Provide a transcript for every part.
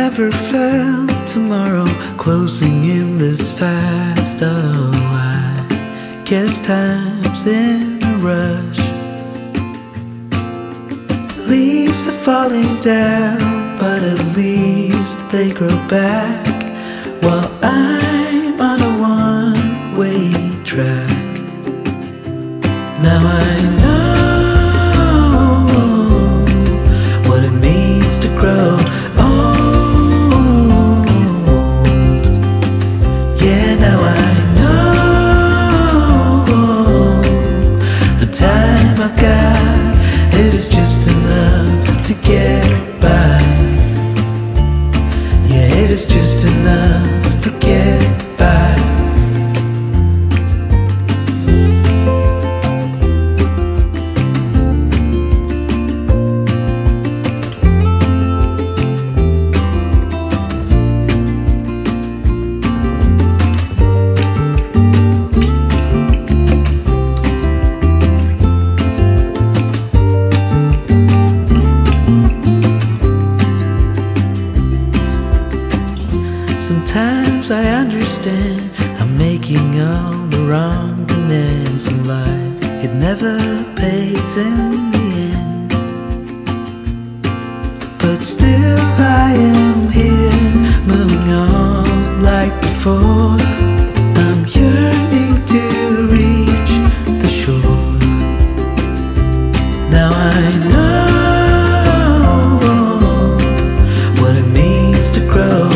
never felt tomorrow closing in this fast. Oh, I guess time's in a rush. Leaves are falling down, but at least they grow back, while I'm on a one-way track. Now I know what it means to grow old. Yeah, now I know the time I got, it is just enough to get by. Yeah, it is just enough to get by. Sometimes I understand I'm making all the wrong demands in life. It never pays in the end, but still I am here, moving on like before. I'm yearning to reach the shore. Now I know what it means to grow.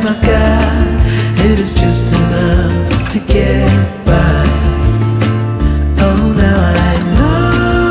I got, it is just enough to get by. Oh, now I know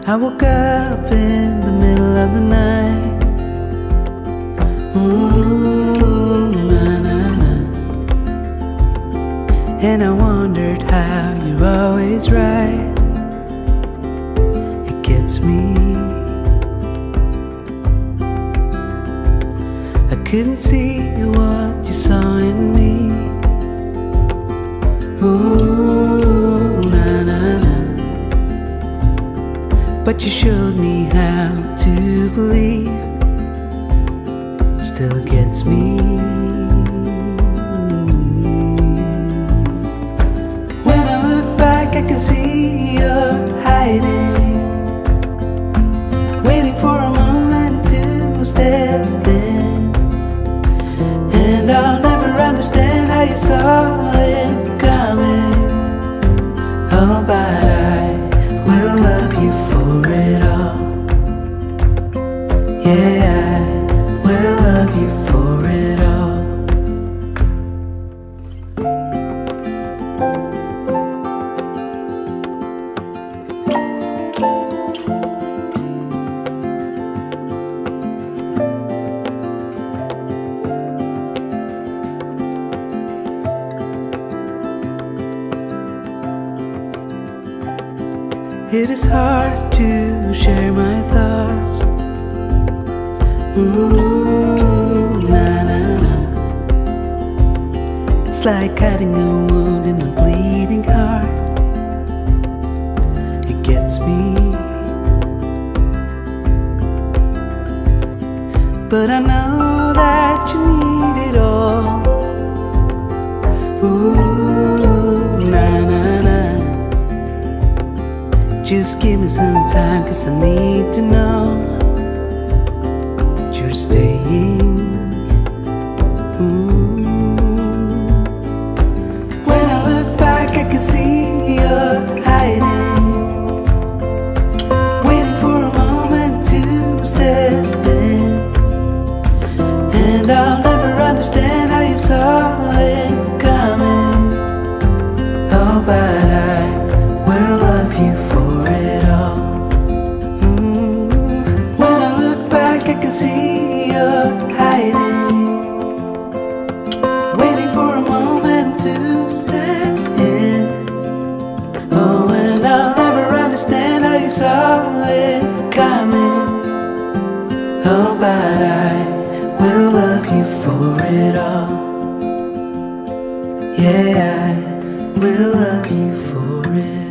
I woke up in the middle of the night. Na-na-na. And I wondered how you're always right. It gets me. I couldn't see what you saw in me. Ooh, na-na-na. But you showed me how to believe. Still gets me. When I look back, I can see you're hiding, waiting for a moment to step in. And I'll never understand how you saw it coming. Oh, but I will love you for it all. Yeah, I will love you for it all. It is hard to share my thoughts. Ooh, na-na-na. It's like hiding a wound in a bleeding heart. It gets me. But I know that you need it all. Ooh, na-na-na. Just give me some time, 'cause I need to know that you're staying. When I look back, I can see you're hiding, waiting for a moment to step in. And I'll never understand how you saw it coming. Oh, but I will love you for it all. When I look back, I can see you're hiding, waiting for a moment to step in. Oh, and I'll never understand how you saw it coming. Oh, but I will love you for it all. Yeah, I will love you for it.